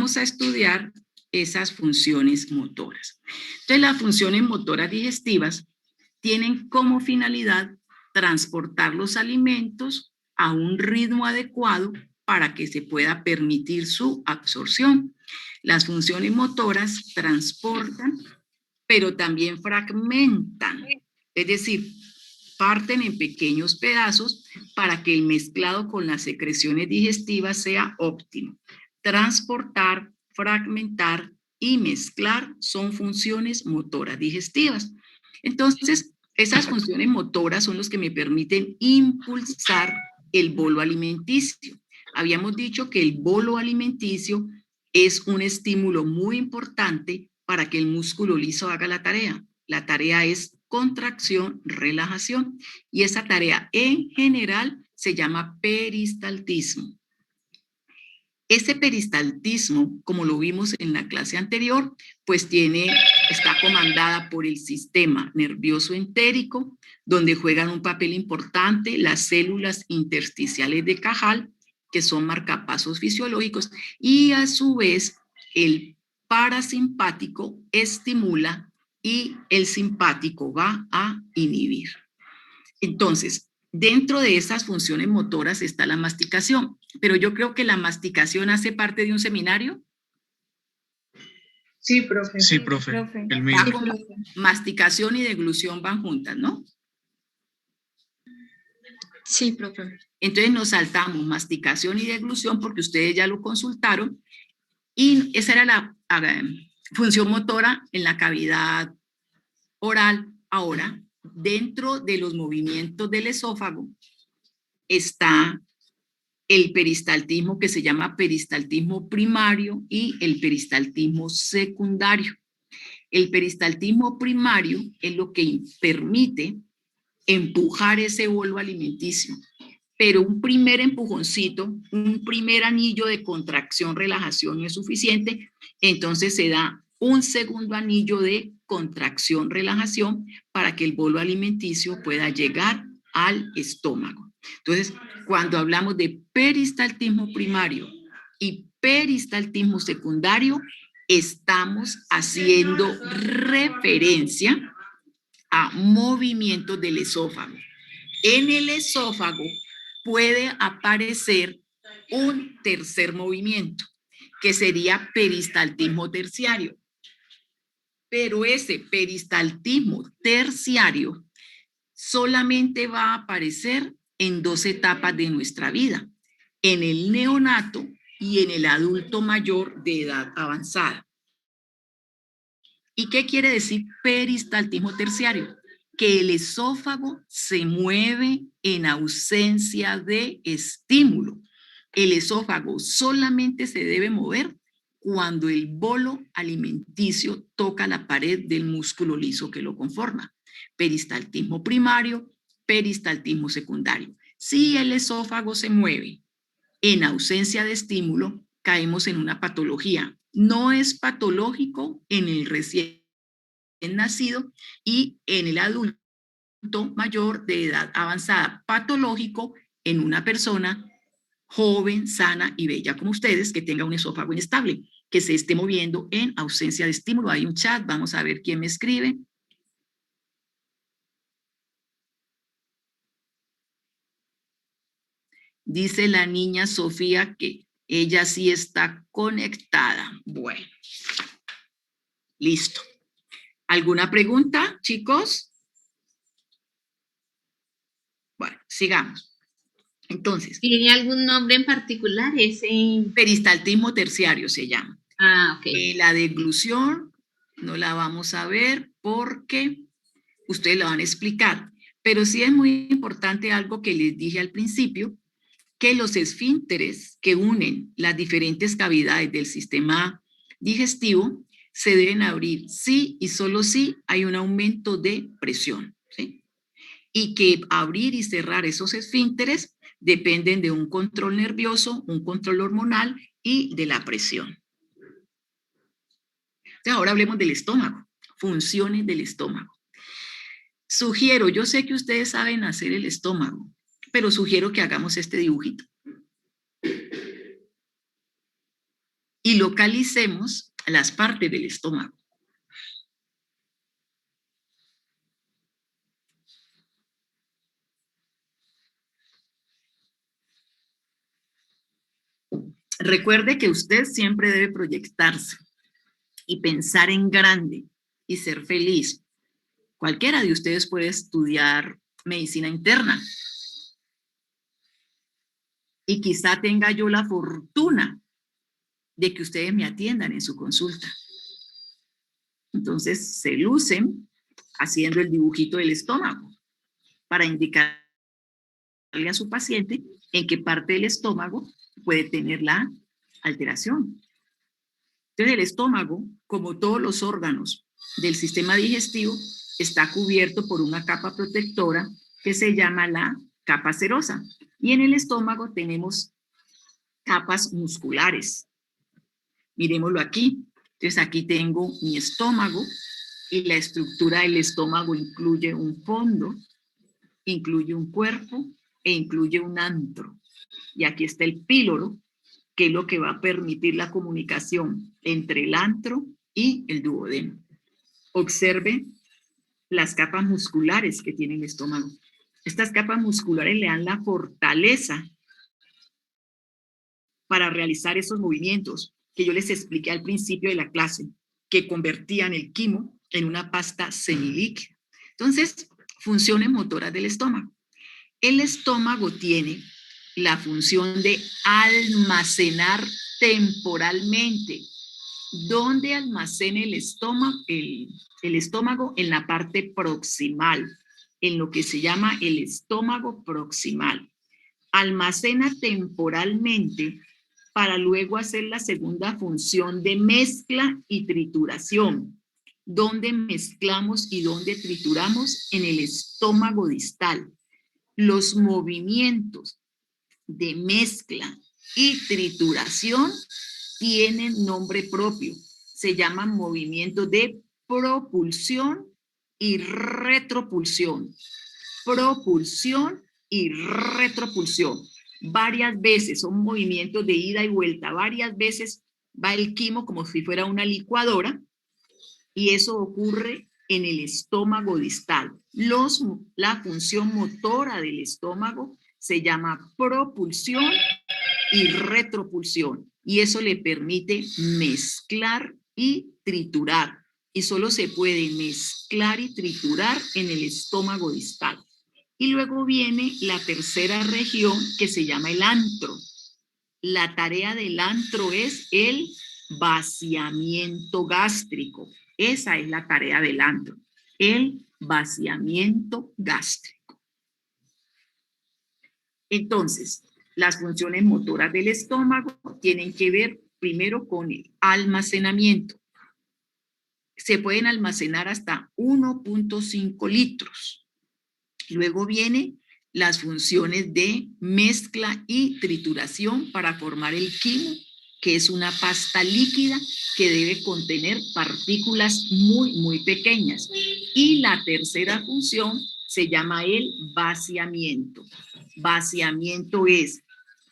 vamos a estudiar esas funciones motoras. Entonces, las funciones motoras digestivas tienen como finalidad transportar los alimentos a un ritmo adecuado para que se pueda permitir su absorción. Las funciones motoras transportan, pero también fragmentan, es decir, parten en pequeños pedazos para que el mezclado con las secreciones digestivas sea óptimo. Transportar, fragmentar y mezclar son funciones motoras digestivas. Entonces, esas funciones motoras son las que me permiten impulsar el bolo alimenticio. Habíamos dicho que el bolo alimenticio es un estímulo muy importante para que el músculo liso haga la tarea. La tarea es contracción, relajación, y esa tarea en general se llama peristaltismo. Ese peristaltismo, como lo vimos en la clase anterior, pues está comandada por el sistema nervioso entérico, donde juegan un papel importante las células intersticiales de Cajal, que son marcapasos fisiológicos, y a su vez el parasimpático estimula y el simpático va a inhibir. Entonces, dentro de esas funciones motoras está la masticación, pero yo creo que la masticación hace parte de un seminario. Sí, profe. Sí, profe. El mío. Masticación y deglución van juntas, ¿no? Sí, profe. Entonces nos saltamos masticación y deglución porque ustedes ya lo consultaron y esa era la función motora en la cavidad oral. Ahora, dentro de los movimientos del esófago está el peristaltismo que se llama peristaltismo primario y el peristaltismo secundario. El peristaltismo primario es lo que permite empujar ese bolo alimenticio, pero un primer empujoncito, un primer anillo de contracción, relajación no es suficiente, entonces se da un segundo anillo de contracción, relajación para que el bolo alimenticio pueda llegar al estómago. Entonces, cuando hablamos de peristaltismo primario y peristaltismo secundario, estamos haciendo referencia a movimientos del esófago. En el esófago puede aparecer un tercer movimiento, que sería peristaltismo terciario. Pero ese peristaltismo terciario solamente va a aparecer en dos etapas de nuestra vida, en el neonato y en el adulto mayor de edad avanzada. ¿Y qué quiere decir peristaltismo terciario? Que el esófago se mueve en ausencia de estímulo. El esófago solamente se debe mover cuando el bolo alimenticio toca la pared del músculo liso que lo conforma. Peristaltismo primario, peristaltismo secundario. Si el esófago se mueve en ausencia de estímulo, caemos en una patología. No es patológico en el recién nacido y en el adulto mayor de edad avanzada, patológico en una persona joven, sana y bella como ustedes, que tenga un esófago inestable, que se esté moviendo en ausencia de estímulo. Hay un chat, vamos a ver quién me escribe. Dice la niña Sofía que ella sí está conectada. Bueno, listo. ¿Alguna pregunta, chicos? Bueno, sigamos. Entonces. ¿Tiene algún nombre en particular ese? Peristaltismo terciario se llama. Ah, ok. La deglución no la vamos a ver porque ustedes la van a explicar. Pero sí es muy importante algo que les dije al principio, que los esfínteres que unen las diferentes cavidades del sistema digestivo se deben abrir sí y solo si hay un aumento de presión, ¿sí? Y que abrir y cerrar esos esfínteres dependen de un control nervioso, un control hormonal y de la presión. Entonces, ahora hablemos del estómago, funciones del estómago. Sugiero, yo sé que ustedes saben hacer el estómago, pero sugiero que hagamos este dibujito. y localicemos las partes del estómago. Recuerde que usted siempre debe proyectarse y pensar en grande y ser feliz. Cualquiera de ustedes puede estudiar medicina interna y quizá tenga yo la fortuna de que ustedes me atiendan en su consulta. Entonces se lucen haciendo el dibujito del estómago para indicarle a su paciente en qué parte del estómago puede tener la alteración. Entonces el estómago, como todos los órganos del sistema digestivo, está cubierto por una capa protectora que se llama la capa serosa. Y en el estómago tenemos capas musculares. Miremoslo aquí. Entonces aquí tengo mi estómago y la estructura del estómago incluye un fondo, incluye un cuerpo e incluye un antro. Y aquí está el píloro, que es lo que va a permitir la comunicación entre el antro y el duodeno. Observe las capas musculares que tiene el estómago. Estas capas musculares le dan la fortaleza para realizar esos movimientos que yo les expliqué al principio de la clase, que convertían el quimo en una pasta semilíquida. Entonces, funciones motoras del estómago. El estómago tiene la función de almacenar temporalmente. ¿Dónde almacena el estómago? El estómago en la parte proximal, en lo que se llama el estómago proximal. Almacena temporalmente para luego hacer la segunda función de mezcla y trituración. ¿Dónde mezclamos y dónde trituramos? En el estómago distal. Los movimientos de mezcla y trituración tienen nombre propio. Se llaman movimientos de propulsión y retropulsión. Propulsión y retropulsión. Varias veces son movimientos de ida y vuelta. Varias veces va el quimo como si fuera una licuadora y eso ocurre en el estómago distal. La función motora del estómago se llama propulsión y retropulsión y eso le permite mezclar y triturar y solo se puede mezclar y triturar en el estómago distal. Y luego viene la tercera región que se llama el antro. La tarea del antro es el vaciamiento gástrico. Esa es la tarea del antro, el vaciamiento gástrico. Entonces, las funciones motoras del estómago tienen que ver primero con el almacenamiento. Se pueden almacenar hasta 1.5 litros. Luego vienen las funciones de mezcla y trituración para formar el quimo, que es una pasta líquida que debe contener partículas muy pequeñas. Y la tercera función se llama el vaciamiento. Vaciamiento es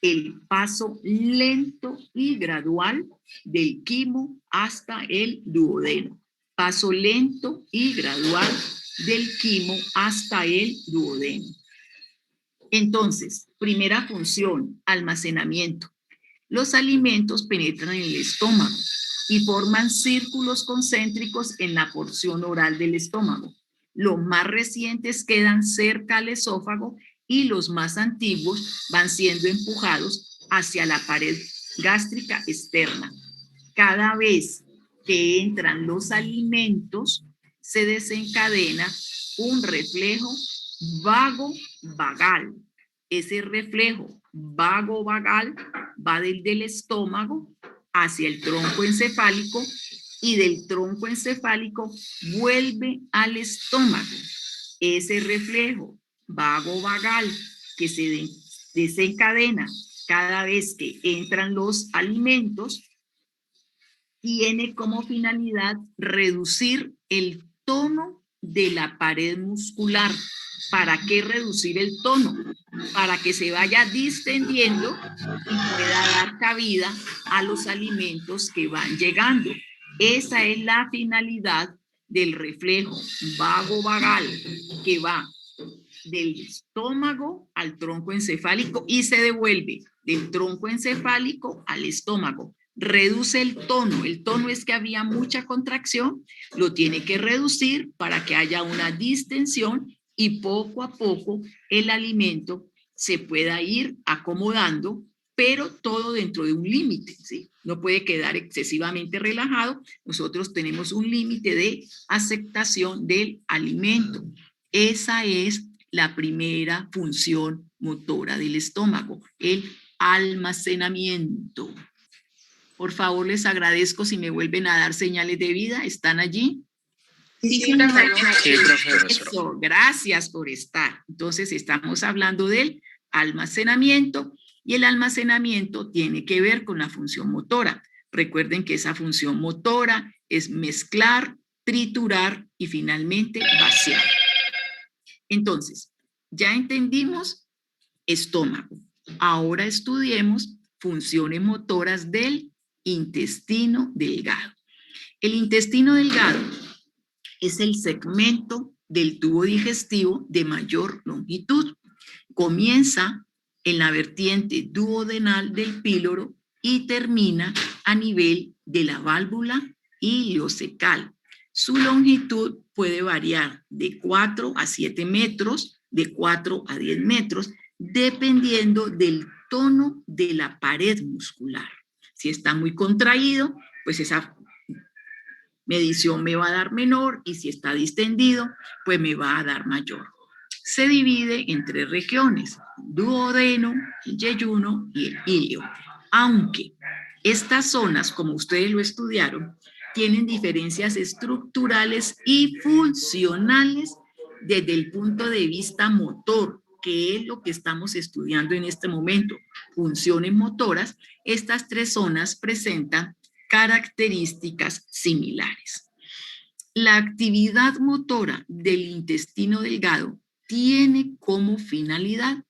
el paso lento y gradual del quimo hasta el duodeno. Paso lento y gradual del quimo hasta el duodeno. Entonces, primera función, almacenamiento. Los alimentos penetran en el estómago y forman círculos concéntricos en la porción oral del estómago. Los más recientes quedan cerca al esófago y los más antiguos van siendo empujados hacia la pared gástrica externa. Cada vez que entran los alimentos, se desencadena un reflejo vago-vagal. Ese reflejo vago-vagal va del estómago hacia el tronco encefálico y del tronco encefálico vuelve al estómago. Ese reflejo vago-vagal que se desencadena cada vez que entran los alimentos tiene como finalidad reducir el tono de la pared muscular. ¿Para qué reducir el tono? Para que se vaya distendiendo y pueda dar cabida a los alimentos que van llegando. Esa es la finalidad del reflejo vagovagal, que va del estómago al tronco encefálico y se devuelve del tronco encefálico al estómago. Reduce el tono es que había mucha contracción, lo tiene que reducir para que haya una distensión y poco a poco el alimento se pueda ir acomodando, pero todo dentro de un límite, ¿sí? No puede quedar excesivamente relajado. Nosotros tenemos un límite de aceptación del alimento. Esa es la primera función motora del estómago, el almacenamiento. Por favor, les agradezco si me vuelven a dar señales de vida. ¿Están allí? Sí, señora. Sí, profesora. Eso, gracias por estar. Entonces, estamos hablando del almacenamiento y el almacenamiento tiene que ver con la función motora. Recuerden que esa función motora es mezclar, triturar y finalmente vaciar. Entonces, ya entendimos estómago. Ahora estudiemos funciones motoras del intestino delgado. El intestino delgado es el segmento del tubo digestivo de mayor longitud. Comienza en la vertiente duodenal del píloro y termina a nivel de la válvula ileocecal. Su longitud puede variar de 4 a 7 metros, de 4 a 10 metros, dependiendo del tono de la pared muscular. Si está muy contraído, pues esa medición me va a dar menor, y si está distendido, pues me va a dar mayor. Se divide en 3 regiones: duodeno, el yeyuno y el ilio. Aunque estas zonas, como ustedes lo estudiaron, tienen diferencias estructurales y funcionales desde el punto de vista motor, que es lo que estamos estudiando en este momento, funciones motoras. Estas 3 zonas presentan características similares. La actividad motora del intestino delgado tiene como finalidad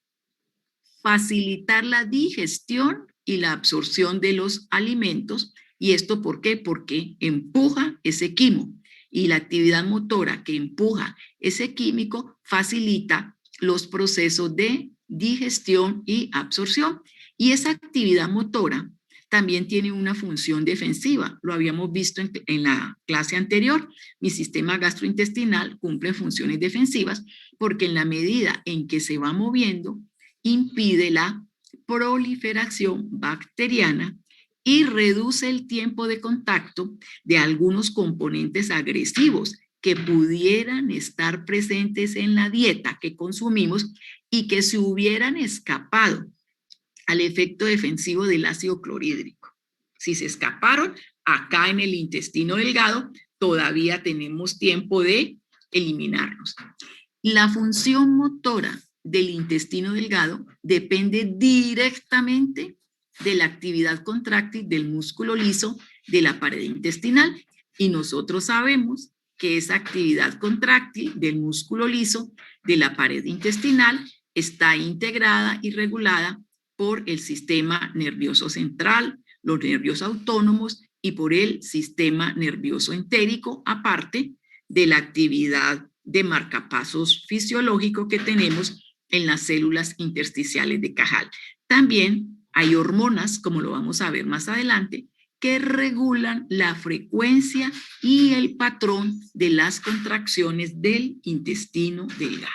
facilitar la digestión y la absorción de los alimentos. ¿Y esto por qué? Porque empuja ese quimo, y la actividad motora que empuja ese químico facilita los procesos de digestión y absorción. Y esa actividad motora también tiene una función defensiva. Lo habíamos visto en la clase anterior. Mi sistema gastrointestinal cumple funciones defensivas porque en la medida en que se va moviendo, impide la proliferación bacteriana y reduce el tiempo de contacto de algunos componentes agresivos que pudieran estar presentes en la dieta que consumimos y que se hubieran escapado al efecto defensivo del ácido clorhídrico. Si se escaparon, acá en el intestino delgado todavía tenemos tiempo de eliminarlos. La función motora del intestino delgado depende directamente de la actividad contráctil del músculo liso de la pared intestinal, y nosotros sabemos que esa actividad contráctil del músculo liso de la pared intestinal está integrada y regulada por el sistema nervioso central, los nervios autónomos y por el sistema nervioso entérico, aparte de la actividad de marcapasos fisiológico que tenemos en las células intersticiales de Cajal. También hay hormonas, como lo vamos a ver más adelante, que regulan la frecuencia y el patrón de las contracciones del intestino delgado.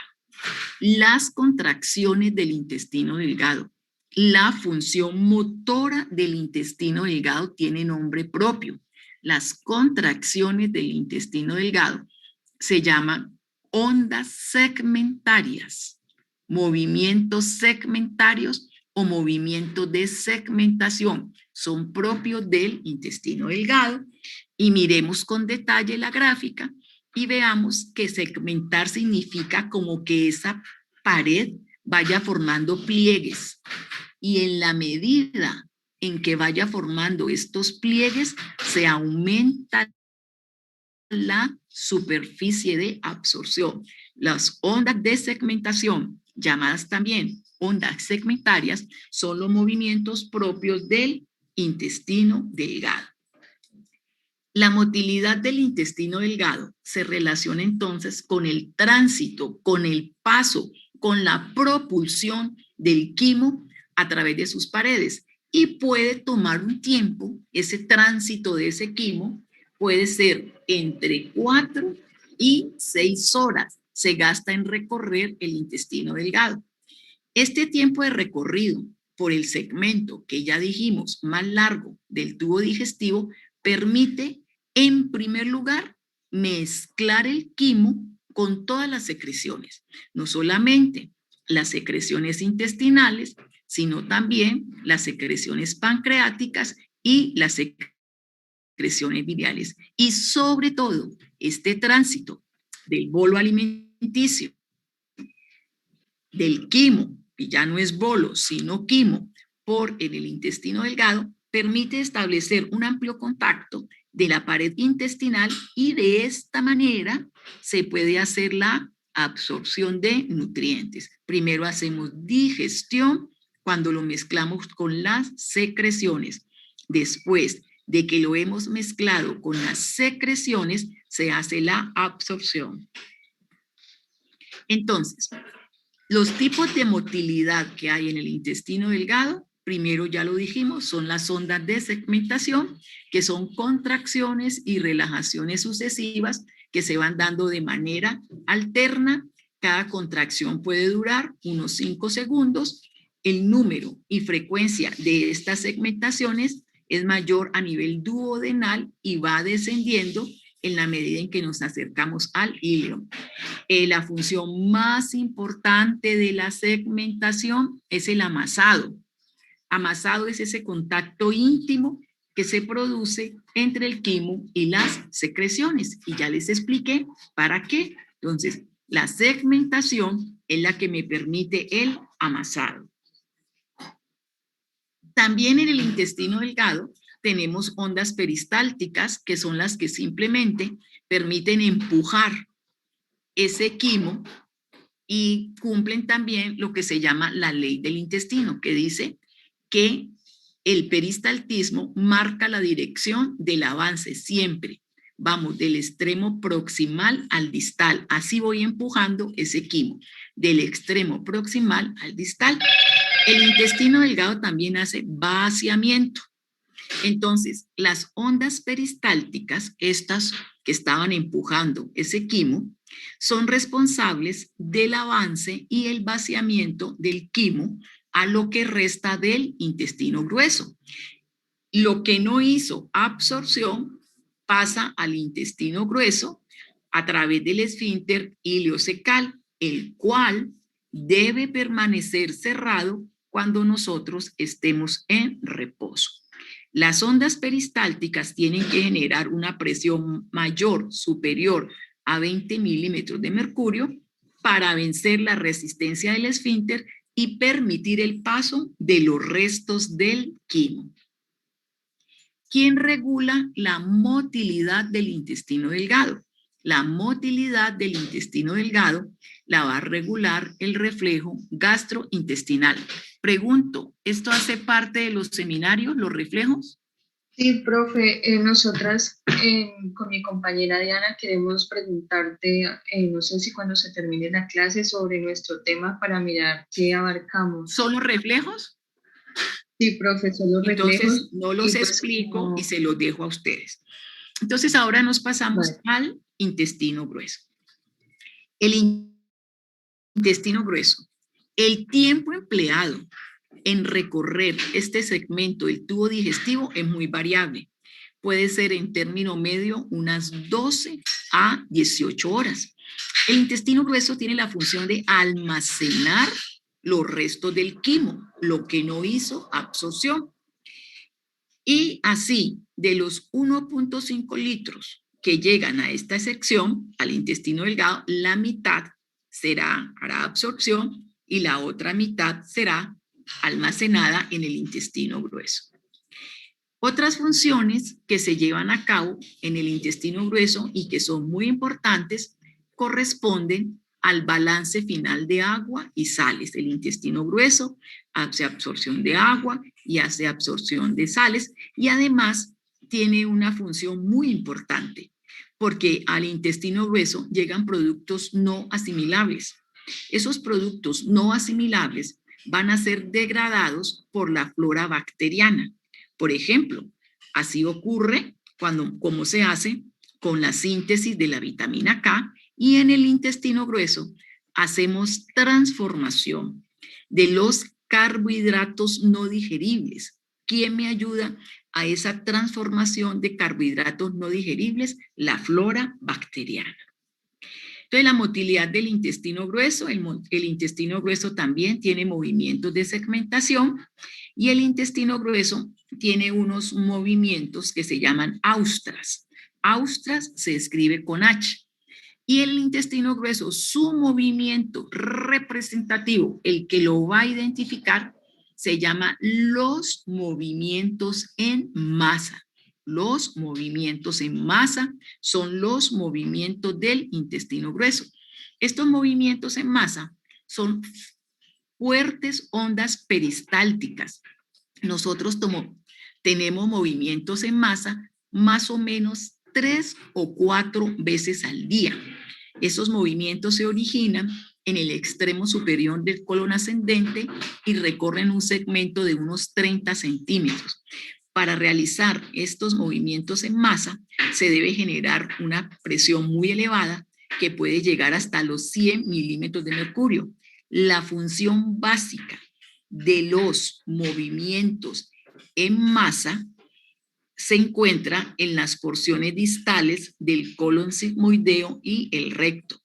Las contracciones del intestino delgado, la función motora del intestino delgado tiene nombre propio. Las contracciones del intestino delgado se llaman ondas segmentarias, movimientos segmentarios o movimientos de segmentación. Son propios del intestino delgado, y miremos con detalle la gráfica y veamos que segmentar significa como que esa pared vaya formando pliegues, y en la medida en que vaya formando estos pliegues se aumenta la superficie de absorción. Las ondas de segmentación, llamadas también ondas segmentarias, son los movimientos propios del intestino delgado. La motilidad del intestino delgado se relaciona entonces con el tránsito, con el paso, con la propulsión del quimo a través de sus paredes, y puede tomar un tiempo. Ese tránsito de ese quimo puede ser entre 4 y 6 horas. Se gasta en recorrer el intestino delgado. Este tiempo de recorrido por el segmento que ya dijimos más largo del tubo digestivo permite, en primer lugar, mezclar el quimo con todas las secreciones, no solamente las secreciones intestinales, sino también las secreciones pancreáticas y las secreciones biliares. Y sobre todo, este tránsito del bolo alimenticio, del quimo, que ya no es bolo, sino quimo, por en el intestino delgado, permite establecer un amplio contacto de la pared intestinal, y de esta manera se puede hacer la absorción de nutrientes. Primero hacemos digestión cuando lo mezclamos con las secreciones. Después de que lo hemos mezclado con las secreciones, se hace la absorción. Entonces, los tipos de motilidad que hay en el intestino delgado, primero ya lo dijimos, son las ondas de segmentación, que son contracciones y relajaciones sucesivas que se van dando de manera alterna. Cada contracción puede durar unos 5 segundos. El número y frecuencia de estas segmentaciones es mayor a nivel duodenal y va descendiendo en la medida en que nos acercamos al íleo. La función más importante de la segmentación es el amasado. Amasado es ese contacto íntimo que se produce entre el quimo y las secreciones. Y ya les expliqué para qué. Entonces, la segmentación es la que me permite el amasado. También en el intestino delgado tenemos ondas peristálticas, que son las que simplemente permiten empujar ese quimo y cumplen también lo que se llama la ley del intestino, que dice que el peristaltismo marca la dirección del avance siempre. Vamos del extremo proximal al distal. Así voy empujando ese quimo, del extremo proximal al distal. El intestino delgado también hace vaciamiento. Entonces, las ondas peristálticas, estas que estaban empujando ese quimo, son responsables del avance y el vaciamiento del quimo a lo que resta del intestino grueso. Lo que no hizo absorción pasa al intestino grueso a través del esfínter ileocecal, el cual debe permanecer cerrado cuando nosotros estemos en reposo. Las ondas peristálticas tienen que generar una presión mayor, superior a 20 milímetros de mercurio, para vencer la resistencia del esfínter y permitir el paso de los restos del quimo. ¿Quién regula la motilidad del intestino delgado? La motilidad del intestino delgado la va a regular el reflejo gastrointestinal. Pregunto, ¿esto hace parte de los seminarios, los reflejos? Sí, profe, nosotras con mi compañera Diana queremos preguntarte, no sé si cuando se termine la clase, sobre nuestro tema para mirar qué abarcamos. ¿Son los reflejos? Sí, profe, son los reflejos. Entonces, no los explico y se los dejo a ustedes. Entonces, ahora nos pasamos al intestino grueso. El intestino grueso. El tiempo empleado en recorrer este segmento del tubo digestivo es muy variable. Puede ser en término medio unas 12 a 18 horas. El intestino grueso tiene la función de almacenar los restos del quimo, lo que no hizo absorción. Y así, de los 1.5 litros que llegan a esta sección, al intestino delgado, la mitad hará absorción y la otra mitad será almacenada en el intestino grueso. Otras funciones que se llevan a cabo en el intestino grueso y que son muy importantes corresponden al balance final de agua y sales. El intestino grueso hace absorción de agua y hace absorción de sales y además tiene una función muy importante porque al intestino grueso llegan productos no asimilables. Esos productos no asimilables van a ser degradados por la flora bacteriana. Por ejemplo, así ocurre como se hace con la síntesis de la vitamina K y en el intestino grueso hacemos transformación de los carbohidratos no digeribles. ¿Quién me ayuda a esa transformación de carbohidratos no digeribles? La flora bacteriana. Entonces, la motilidad del intestino grueso, el intestino grueso también tiene movimientos de segmentación y el intestino grueso tiene unos movimientos que se llaman austras. Austras se escribe con H. Y el intestino grueso, su movimiento representativo, el que lo va a identificar, se llama los movimientos en masa. Los movimientos en masa son los movimientos del intestino grueso. Estos movimientos en masa son fuertes ondas peristálticas. Nosotros tenemos movimientos en masa más o menos 3 o 4 veces al día. Esos movimientos se originan en el extremo superior del colon ascendente y recorren un segmento de unos 30 centímetros. Para realizar estos movimientos en masa, se debe generar una presión muy elevada que puede llegar hasta los 100 milímetros de mercurio. La función básica de los movimientos en masa se encuentra en las porciones distales del colon sigmoideo y el recto.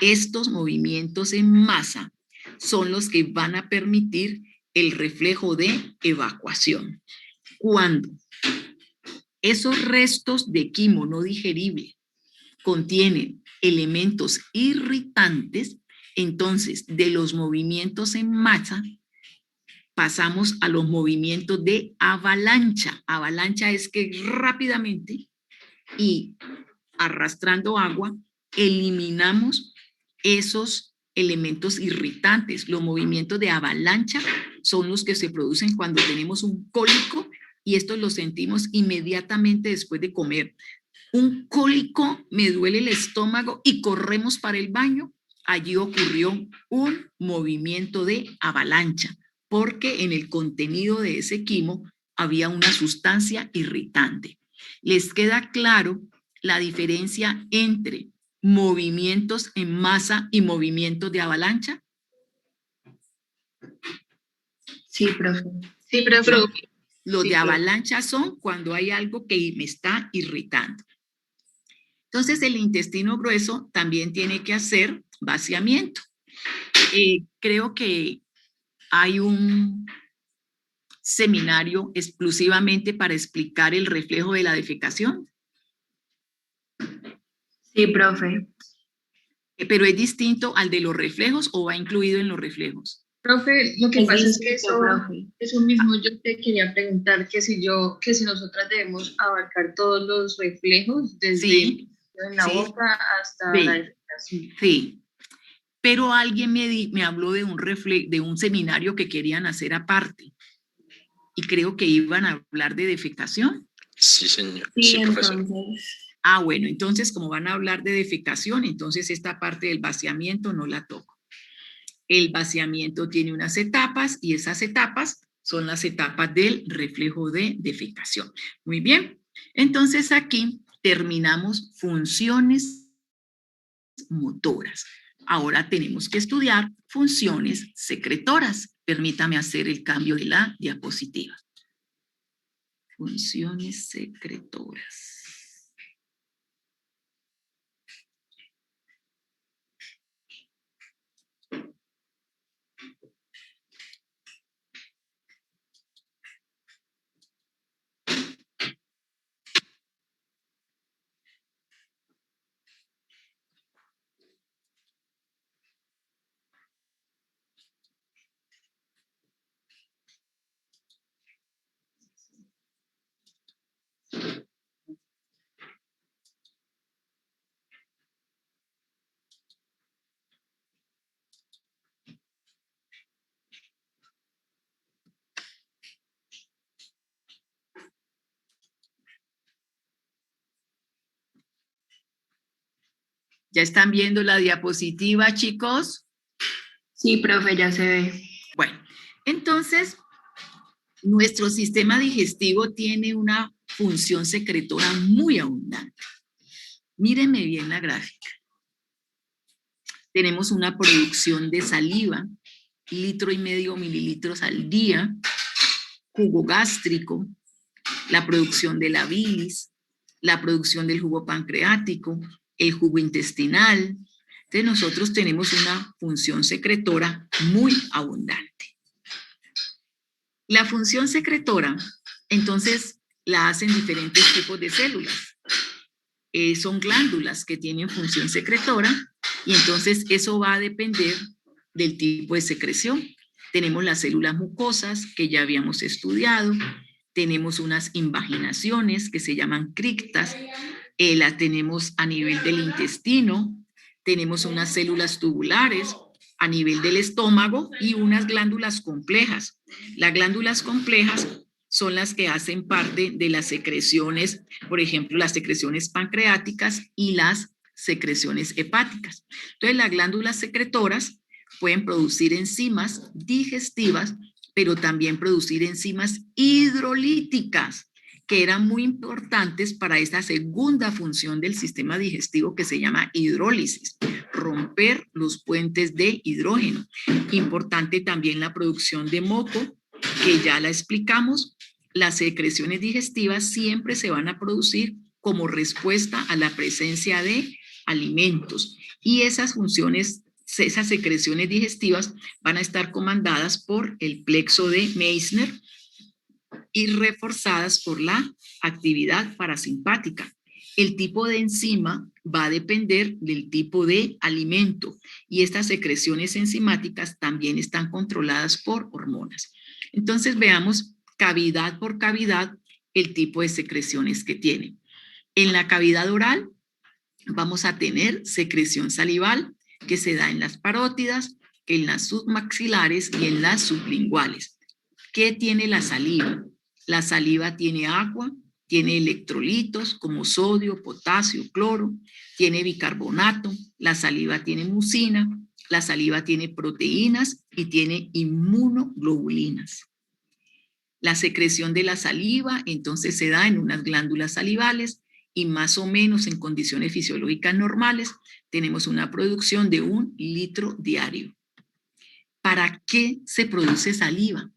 Estos movimientos en masa son los que van a permitir el reflejo de evacuación. Cuando esos restos de quimo no digerible contienen elementos irritantes, entonces de los movimientos en masa pasamos a los movimientos de avalancha. Avalancha es que rápidamente y arrastrando agua eliminamos esos elementos irritantes. Los movimientos de avalancha son los que se producen cuando tenemos un cólico y estos los sentimos inmediatamente después de comer. Un cólico, me duele el estómago y corremos para el baño. Allí ocurrió un movimiento de avalancha, porque en el contenido de ese quimo había una sustancia irritante. ¿Les queda claro la diferencia entre movimientos en masa y movimientos de avalancha? Sí, profe. Sí, profe. Los Sí, de profe. avalancha son cuando hay algo que me está irritando. Entonces, el intestino grueso también tiene que hacer vaciamiento. Creo que hay un seminario exclusivamente para explicar el reflejo de la defecación. Sí, profe. Pero es distinto al de los reflejos o va incluido en los reflejos. Profe, lo que Es pasa es que distinto, profe. eso mismo yo te quería preguntar, que si nosotras debemos abarcar todos los reflejos, desde Sí, en la sí, boca hasta sí. la defecación. Sí. Pero alguien me habló de un seminario que querían hacer aparte. Y creo que iban a hablar de defecación. Sí, señor. Sí, Sí, profesor. entonces, Ah, bueno, entonces como van a hablar de defecación, entonces esta parte del vaciamiento no la toco. El vaciamiento tiene unas etapas y esas etapas son las etapas del reflejo de defecación. Muy bien, entonces aquí terminamos funciones motoras. Ahora tenemos que estudiar funciones secretoras. Permítame hacer el cambio de la diapositiva. Funciones secretoras. ¿Ya están viendo la diapositiva, chicos? Sí, profe, ya se ve. Bueno, entonces, nuestro sistema digestivo tiene una función secretora muy abundante. Mírenme bien la gráfica. Tenemos una producción de saliva, 1,5 mililitros al día, jugo gástrico, la producción de la bilis, la producción del jugo pancreático, el jugo intestinal. Entonces nosotros tenemos una función secretora muy abundante. La función secretora, entonces, la hacen diferentes tipos de células. Son glándulas que tienen función secretora y entonces eso va a depender del tipo de secreción. Tenemos las células mucosas que ya habíamos estudiado, tenemos unas invaginaciones que se llaman criptas, las tenemos a nivel del intestino, tenemos unas células tubulares a nivel del estómago y unas glándulas complejas. Las glándulas complejas son las que hacen parte de las secreciones, por ejemplo, las secreciones pancreáticas y las secreciones hepáticas. Entonces, las glándulas secretoras pueden producir enzimas digestivas, pero también producir enzimas hidrolíticas, que eran muy importantes para esta segunda función del sistema digestivo que se llama hidrólisis, romper los puentes de hidrógeno. Importante también la producción de moco, que ya la explicamos. Las secreciones digestivas siempre se van a producir como respuesta a la presencia de alimentos y esas funciones, esas secreciones digestivas van a estar comandadas por el plexo de Meissner y reforzadas por la actividad parasimpática. El tipo de enzima va a depender del tipo de alimento y estas secreciones enzimáticas también están controladas por hormonas. Entonces veamos cavidad por cavidad el tipo de secreciones que tiene. En la cavidad oral vamos a tener secreción salival que se da en las parótidas, en las submaxilares y en las sublinguales. ¿Qué tiene la saliva? La saliva tiene agua, tiene electrolitos como sodio, potasio, cloro, tiene bicarbonato, la saliva tiene mucina, la saliva tiene proteínas y tiene inmunoglobulinas. La secreción de la saliva entonces se da en unas glándulas salivales y más o menos en condiciones fisiológicas normales tenemos una producción de 1 litro diario. ¿Para qué se produce saliva?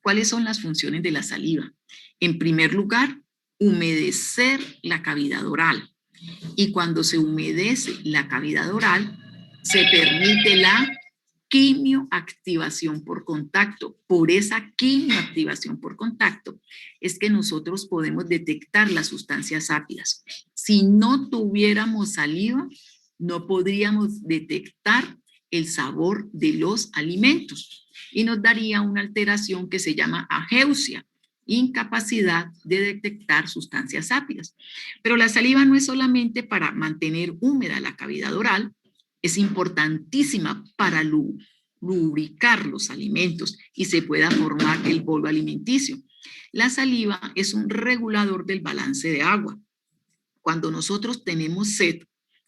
¿Cuáles son las funciones de la saliva? En primer lugar, humedecer la cavidad oral. Y cuando se humedece la cavidad oral, se permite la quimioactivación por contacto. Por esa quimioactivación por contacto es que nosotros podemos detectar las sustancias ácidas. Si no tuviéramos saliva, no podríamos detectar el sabor de los alimentos y nos daría una alteración que se llama ageusia, incapacidad de detectar sustancias ácidas. Pero la saliva no es solamente para mantener húmeda la cavidad oral, es importantísima para lubricar los alimentos y se pueda formar el bolo alimenticio. La saliva es un regulador del balance de agua. Cuando nosotros tenemos sed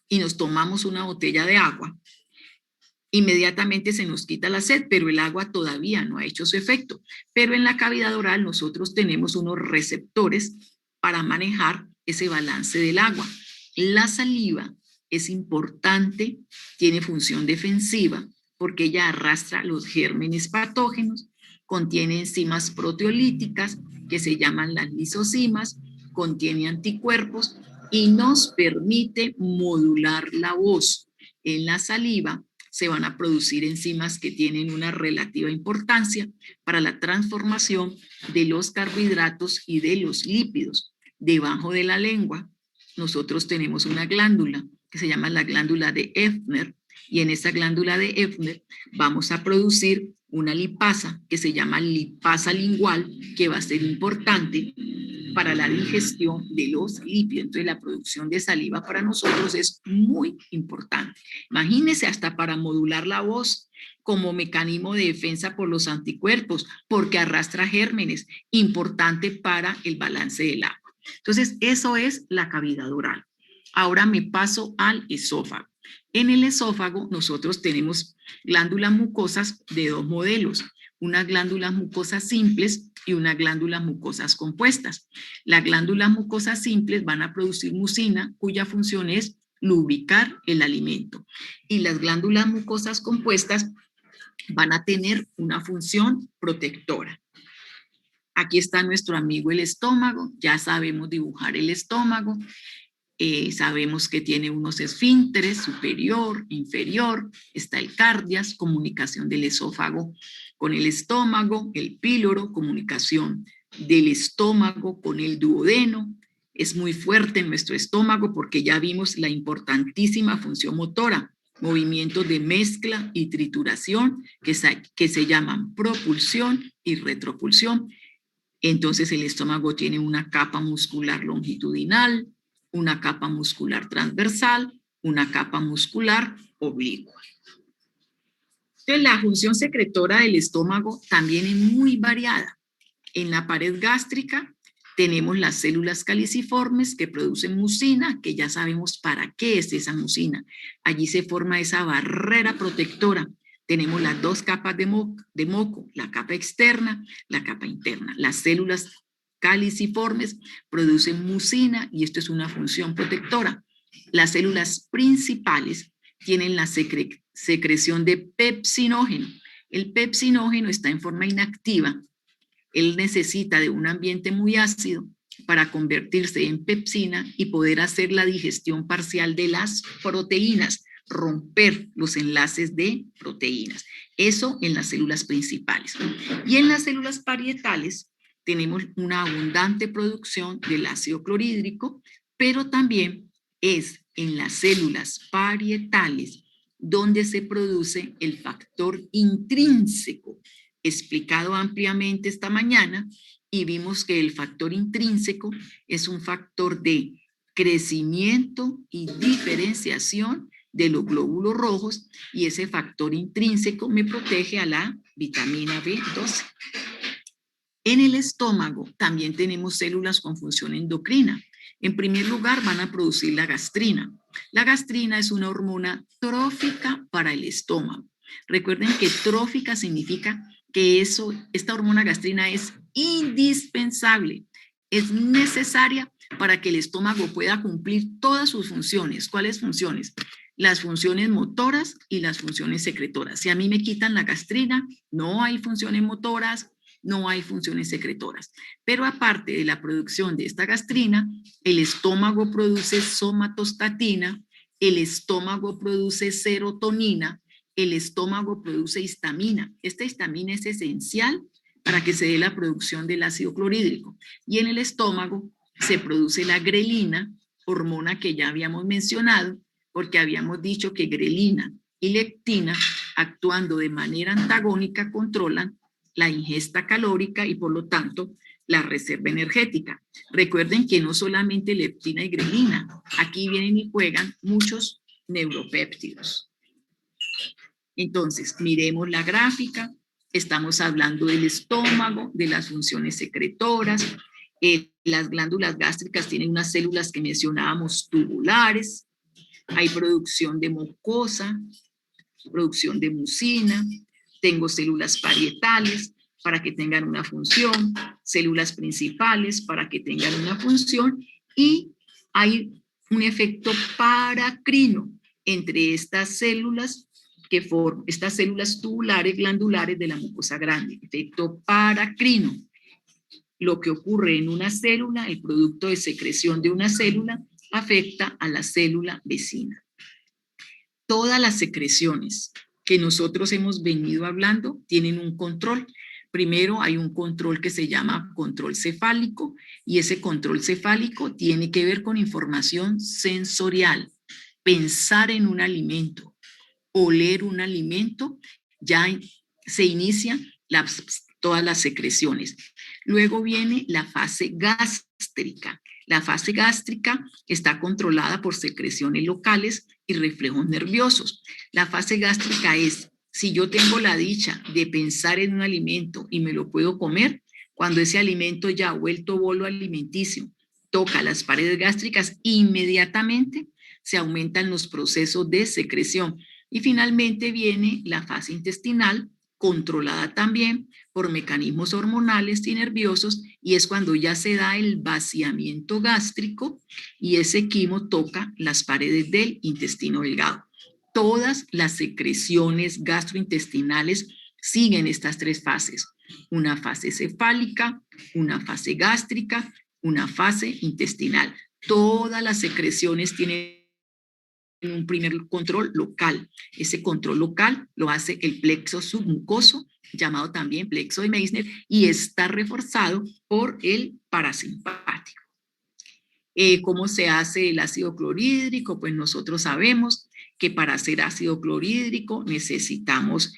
y nos tomamos una botella de agua, inmediatamente se nos quita la sed, pero el agua todavía no ha hecho su efecto. Pero en la cavidad oral nosotros tenemos unos receptores para manejar ese balance del agua. La saliva es importante, tiene función defensiva porque ella arrastra los gérmenes patógenos, contiene enzimas proteolíticas que se llaman las lisocimas, contiene anticuerpos y nos permite modular la voz. En la saliva se van a producir enzimas que tienen una relativa importancia para la transformación de los carbohidratos y de los lípidos. Debajo de la lengua, nosotros tenemos una glándula que se llama la glándula de Effner, y en esa glándula de Effner vamos a producir una lipasa que se llama lipasa lingual, que va a ser importante para la digestión de los lípidos. Entonces, la producción de saliva para nosotros es muy importante. Imagínense, hasta para modular la voz como mecanismo de defensa por los anticuerpos, porque arrastra gérmenes, importante para el balance del agua. Entonces, eso es la cavidad oral. Ahora me paso al esófago. En el esófago nosotros tenemos glándulas mucosas de dos modelos, unas glándulas mucosas simples y unas glándulas mucosas compuestas. Las glándulas mucosas simples van a producir mucina, cuya función es lubricar el alimento. Y las glándulas mucosas compuestas van a tener una función protectora. Aquí está nuestro amigo el estómago, ya sabemos dibujar el estómago. Sabemos que tiene unos esfínteres, superior, inferior, está el cardias, comunicación del esófago con el estómago, el píloro, comunicación del estómago con el duodeno. Es muy fuerte en nuestro estómago porque ya vimos la importantísima función motora, movimientos de mezcla y trituración que se llaman propulsión y retropulsión. Entonces el estómago tiene una capa muscular longitudinal, una capa muscular transversal, una capa muscular oblicua. Entonces, la función secretora del estómago también es muy variada. En la pared gástrica tenemos las células caliciformes que producen mucina, que ya sabemos para qué es esa mucina. Allí se forma esa barrera protectora. Tenemos las dos capas de moco, la capa externa, la capa interna. Las células caliciformes producen mucina y esto es una función protectora. Las células principales tienen la secreción de pepsinógeno. El pepsinógeno está en forma inactiva. Él necesita de un ambiente muy ácido para convertirse en pepsina y poder hacer la digestión parcial de las proteínas, romper los enlaces de proteínas. Eso en las células principales. Y en las células parietales tenemos una abundante producción del ácido clorhídrico, pero también es en las células parietales donde se produce el factor intrínseco, explicado ampliamente esta mañana, y vimos que el factor intrínseco es un factor de crecimiento y diferenciación de los glóbulos rojos, y ese factor intrínseco me protege a la vitamina B12. En el estómago también tenemos células con función endocrina. En primer lugar van a producir la gastrina. La gastrina es una hormona trófica para el estómago. Recuerden que trófica significa que esta hormona gastrina es indispensable, es necesaria para que el estómago pueda cumplir todas sus funciones. ¿Cuáles funciones? Las funciones motoras y las funciones secretoras. Si a mí me quitan la gastrina, no hay funciones motoras, no hay funciones secretoras. Pero aparte de la producción de esta gastrina, el estómago produce somatostatina, el estómago produce serotonina, el estómago produce histamina. Esta histamina es esencial para que se dé la producción del ácido clorhídrico. Y en el estómago se produce la grelina, hormona que ya habíamos mencionado, porque habíamos dicho que grelina y leptina, actuando de manera antagónica, controlan la ingesta calórica y por lo tanto la reserva energética. Recuerden que no solamente leptina y grelina, aquí vienen y juegan muchos neuropéptidos. Entonces, miremos la gráfica. Estamos hablando del estómago, de las funciones secretoras. Las glándulas gástricas tienen unas células que mencionábamos tubulares. Hay producción de mucosa, producción de mucina. Tengo células parietales para que tengan una función, células principales para que tengan una función, y hay un efecto paracrino entre estas células que forman, estas células tubulares glandulares de la mucosa grande, efecto paracrino. Lo que ocurre en una célula, el producto de secreción de una célula, afecta a la célula vecina. Todas las secreciones que nosotros hemos venido hablando tienen un control. Primero hay un control que se llama control cefálico, y ese control cefálico tiene que ver con información sensorial. Pensar en un alimento, oler un alimento, ya se inician todas las secreciones. Luego viene la fase gástrica. La fase gástrica está controlada por secreciones locales y reflejos nerviosos. La fase gástrica es, si yo tengo la dicha de pensar en un alimento y me lo puedo comer, cuando ese alimento ya ha vuelto bolo alimenticio toca las paredes gástricas, inmediatamente se aumentan los procesos de secreción. Y finalmente viene la fase intestinal, controlada también por mecanismos hormonales y nerviosos, y es cuando ya se da el vaciamiento gástrico y ese quimo toca las paredes del intestino delgado. Todas las secreciones gastrointestinales siguen estas tres fases: una fase cefálica, una fase gástrica, una fase intestinal. Todas las secreciones tienen un primer control local. Ese control local lo hace el plexo submucoso, llamado también plexo de Meissner, y está reforzado por el parasimpático. ¿Cómo se hace el ácido clorhídrico? Pues nosotros sabemos que para hacer ácido clorhídrico necesitamos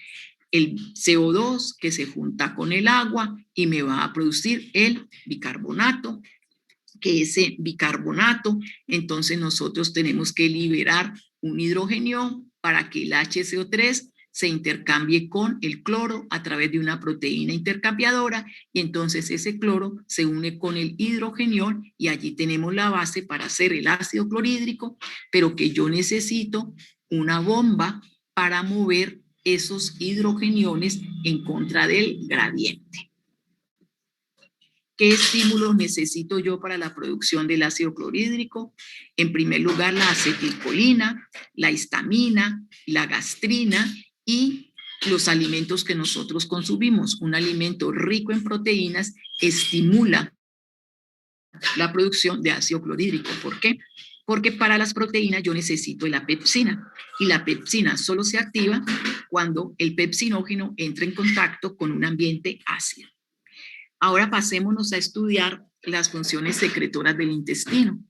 el CO2 que se junta con el agua y me va a producir el bicarbonato, que ese bicarbonato, entonces nosotros tenemos que liberar un hidrógeno para que el HCO3 se intercambie con el cloro a través de una proteína intercambiadora, y entonces ese cloro se une con el hidrogenión y allí tenemos la base para hacer el ácido clorhídrico, pero que yo necesito una bomba para mover esos hidrogeniones en contra del gradiente. ¿Qué estímulos necesito yo para la producción del ácido clorhídrico? En primer lugar, la acetilcolina, la histamina, la gastrina y los alimentos que nosotros consumimos. Un alimento rico en proteínas estimula la producción de ácido clorhídrico. ¿Por qué? Porque para las proteínas yo necesito la pepsina, y la pepsina solo se activa cuando el pepsinógeno entra en contacto con un ambiente ácido. Ahora pasémonos a estudiar las funciones secretoras del intestino.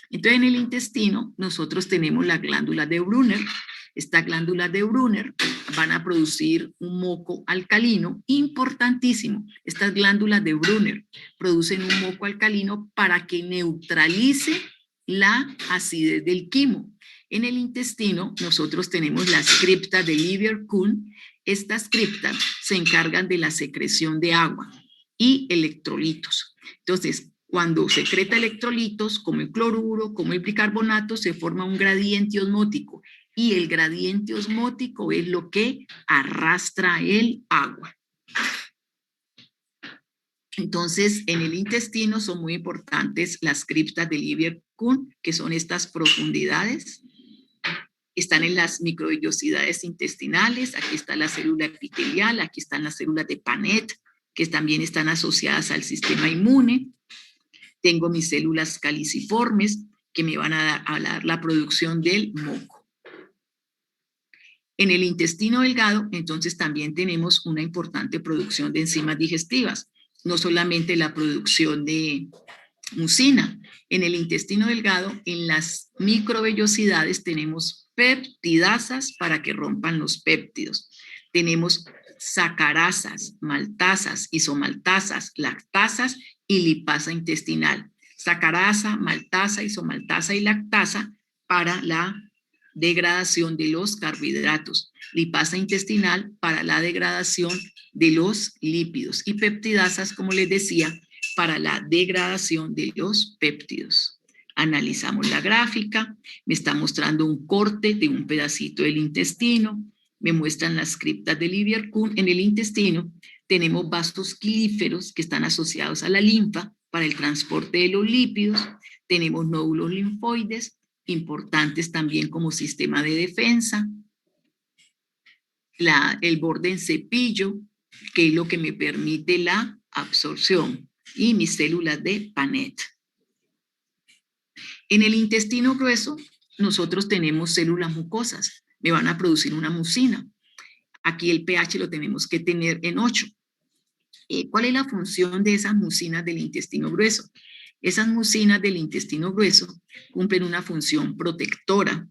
Entonces, en el intestino nosotros tenemos la glándula de Brunner. Estas glándulas de Brunner van a producir un moco alcalino importantísimo. Estas glándulas de Brunner producen un moco alcalino para que neutralice la acidez del quimo. En el intestino nosotros tenemos las criptas de Lieberkühn. Estas criptas se encargan de la secreción de agua y electrolitos. Entonces, cuando secreta electrolitos, como el cloruro, como el bicarbonato, se forma un gradiente osmótico, y el gradiente osmótico es lo que arrastra el agua. Entonces, en el intestino son muy importantes las criptas de Lieberkühn, que son estas profundidades. Están en las microvellosidades intestinales. Aquí está la célula epitelial, aquí están las células de Panet, que también están asociadas al sistema inmune. Tengo mis células caliciformes que me van a dar la producción del moco. En el intestino delgado, entonces, también tenemos una importante producción de enzimas digestivas, no solamente la producción de mucina. En el intestino delgado, en las microvellosidades, tenemos peptidasas para que rompan los péptidos. Tenemos sacarasas, maltasas, isomaltasas, lactasas y lipasa intestinal. Sacarasa, maltasa, isomaltasa y lactasa para la degradación de los carbohidratos. Lipasa intestinal para la degradación de los lípidos. Y peptidasas, como les decía, para la degradación de los péptidos. Analizamos la gráfica, me está mostrando un corte de un pedacito del intestino, me muestran las criptas de Lieberkühn. En el intestino tenemos vasos quilíferos que están asociados a la linfa para el transporte de los lípidos, tenemos nódulos linfoides, importantes también como sistema de defensa, el borde en cepillo, que es lo que me permite la absorción, y mis células de Panet. En el intestino grueso nosotros tenemos células mucosas, me van a producir una mucina. Aquí el pH lo tenemos que tener en 8. ¿Cuál es la función de esas mucinas del intestino grueso? Esas mucinas del intestino grueso cumplen una función protectora,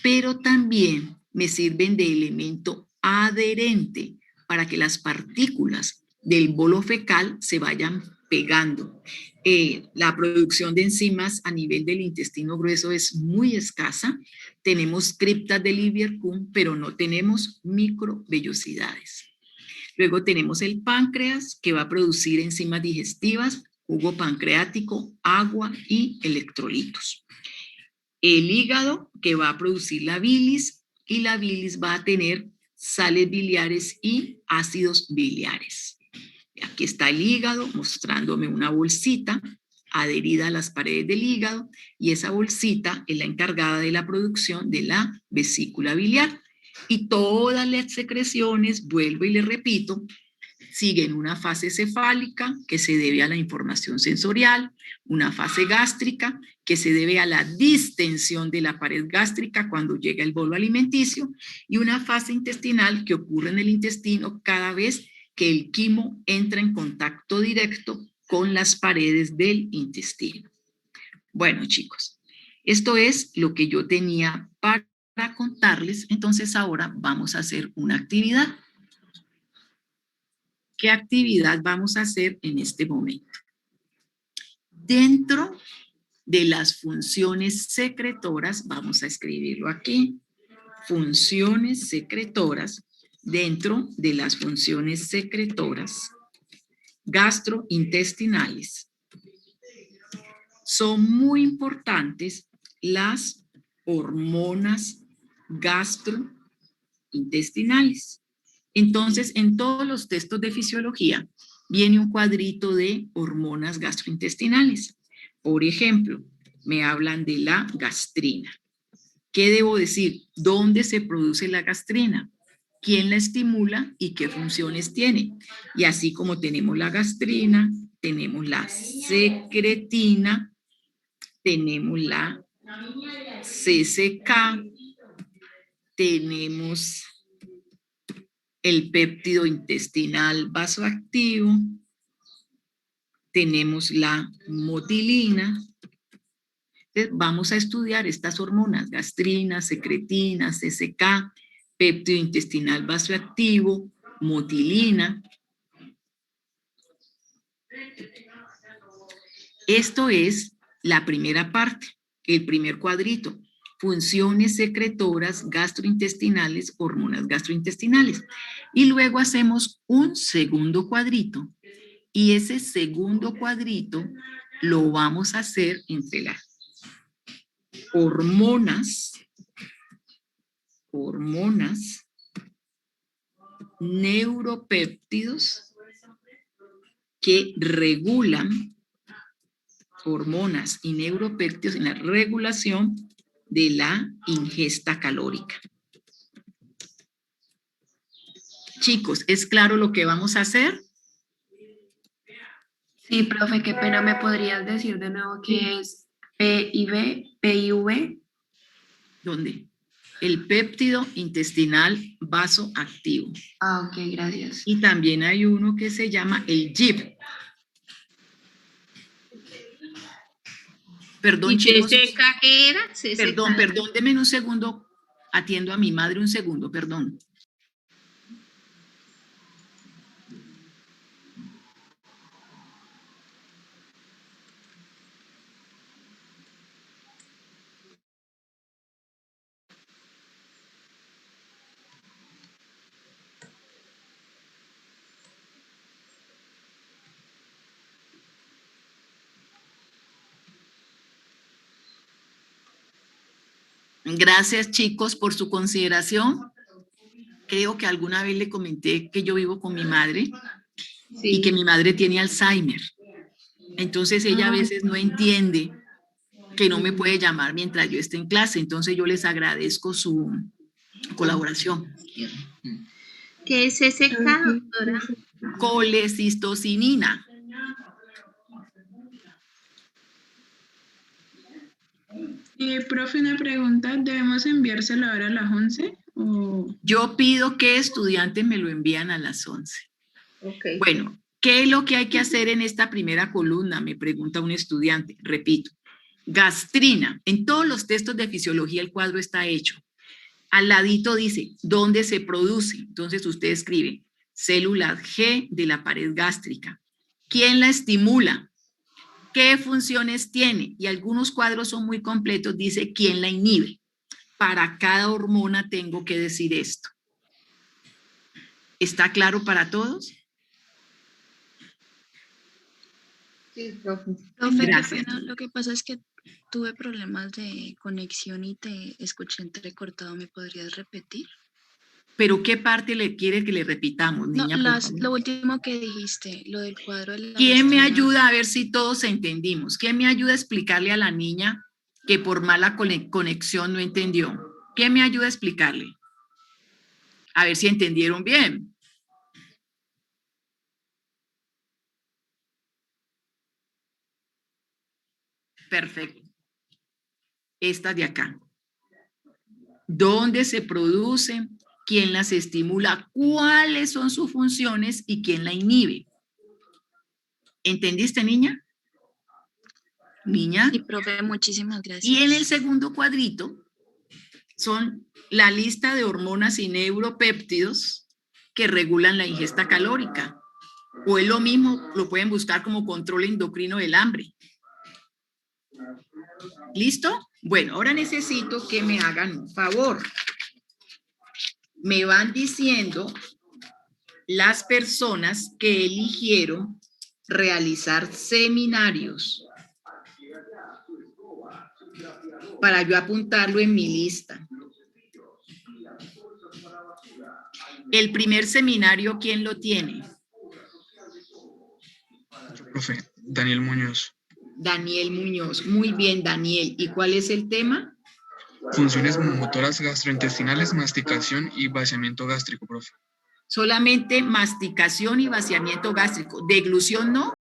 pero también me sirven de elemento adherente para que las partículas del bolo fecal se vayan pegando. La producción de enzimas a nivel del intestino grueso es muy escasa. Tenemos criptas de Lieberkühn, pero no tenemos microvellosidades. Luego tenemos el páncreas, que va a producir enzimas digestivas jugo pancreático, agua y electrolitos. El hígado que va a producir la bilis, y la bilis va a tener sales biliares y ácidos biliares. Aquí está el hígado mostrándome una bolsita adherida a las paredes del hígado, y esa bolsita es la encargada de la producción de la vesícula biliar. Y todas las secreciones, vuelvo y le repito, siguen una fase cefálica que se debe a la información sensorial, una fase gástrica que se debe a la distensión de la pared gástrica cuando llega el bolo alimenticio, y una fase intestinal que ocurre en el intestino cada vez que el quimo entra en contacto directo con las paredes del intestino. Bueno, chicos, esto es lo que yo tenía para contarles. Entonces ahora vamos a hacer una actividad. ¿Qué actividad vamos a hacer en este momento? Dentro de las funciones secretoras, vamos a escribirlo aquí, funciones secretoras, dentro de las funciones secretoras gastrointestinales, son muy importantes las hormonas gastrointestinales. Entonces, en todos los textos de fisiología viene un cuadrito de hormonas gastrointestinales. Por ejemplo, me hablan de la gastrina. ¿Qué debo decir? ¿Dónde se produce la gastrina? ¿Quién la estimula y qué funciones tiene? Y así como tenemos la gastrina, tenemos la secretina, tenemos la CCK, tenemos el péptido intestinal vasoactivo, tenemos la motilina. Entonces, vamos a estudiar estas hormonas, gastrina, secretina, CCK, péptido intestinal vasoactivo, motilina. Esto es la primera parte, el primer cuadrito. Funciones secretoras gastrointestinales, hormonas gastrointestinales. Y luego hacemos un segundo cuadrito. Y ese segundo cuadrito lo vamos a hacer entre las hormonas, neuropéptidos que regulan, hormonas y neuropéptidos en la regulación de la ingesta calórica. Chicos, ¿es claro lo que vamos a hacer? Sí, profe, qué pena, ¿me podrías decir de nuevo qué es PIV? ¿Dónde? El péptido intestinal vasoactivo. Ah, ok, gracias. Y también hay uno que se llama el GIP. Perdón, ¿Y chicos. CCK qué era? CCK. Perdón, denme un segundo. Atiendo a mi madre un segundo, perdón. Gracias, chicos, por su consideración. Creo que alguna vez le comenté que yo vivo con mi madre y que mi madre tiene Alzheimer. Entonces ella a veces no entiende que no me puede llamar mientras yo esté en clase. Entonces yo les agradezco su colaboración. ¿Qué es CCK, doctora? Colecistocinina. Profe, una pregunta, ¿debemos enviárselo ahora a las 11? ¿O? Yo pido que estudiantes me lo envían a las 11. Okay. Bueno, ¿qué es lo que hay que hacer en esta primera columna? Me pregunta un estudiante. Repito, gastrina. En todos los textos de fisiología el cuadro está hecho. Al ladito dice, ¿dónde se produce? Entonces usted escribe, célula G de la pared gástrica. ¿Quién la estimula? ¿Qué funciones tiene? Y algunos cuadros son muy completos, dice, ¿quién la inhibe? Para cada hormona tengo que decir esto. ¿Está claro para todos? Sí, profe. Profe, qué Gracias. pena, lo que pasa es que tuve problemas de conexión y te escuché entrecortado. ¿Me podrías repetir? Pero ¿qué parte le quiere que le repitamos, No, niña, por favor? lo último que dijiste, lo del cuadro de la ¿Quién me gestión. ayuda a ver si todos entendimos? ¿Quién me ayuda a explicarle a la niña que por mala conexión no entendió? ¿Quién me ayuda a explicarle? A ver si entendieron bien. Perfecto. Estas de acá. ¿Dónde se producen? ¿Quién las estimula? ¿Cuáles son sus funciones y quién la inhibe? ¿Entendiste, niña? Niña. Sí, profe, muchísimas Y en el gracias. segundo cuadrito son la lista de hormonas y neuropéptidos que regulan la ingesta calórica. O es lo mismo, lo pueden buscar como control endocrino del hambre. ¿Listo? Bueno, ahora necesito que me hagan un favor. Me van diciendo las personas que eligieron realizar seminarios para yo apuntarlo en mi lista. El primer seminario, ¿quién lo tiene? Profe, Daniel Muñoz. Daniel Muñoz. Muy bien, Daniel. ¿Y cuál es el tema? Funciones motoras gastrointestinales, masticación y vaciamiento gástrico, profe. Solamente masticación y vaciamiento gástrico. Deglución no.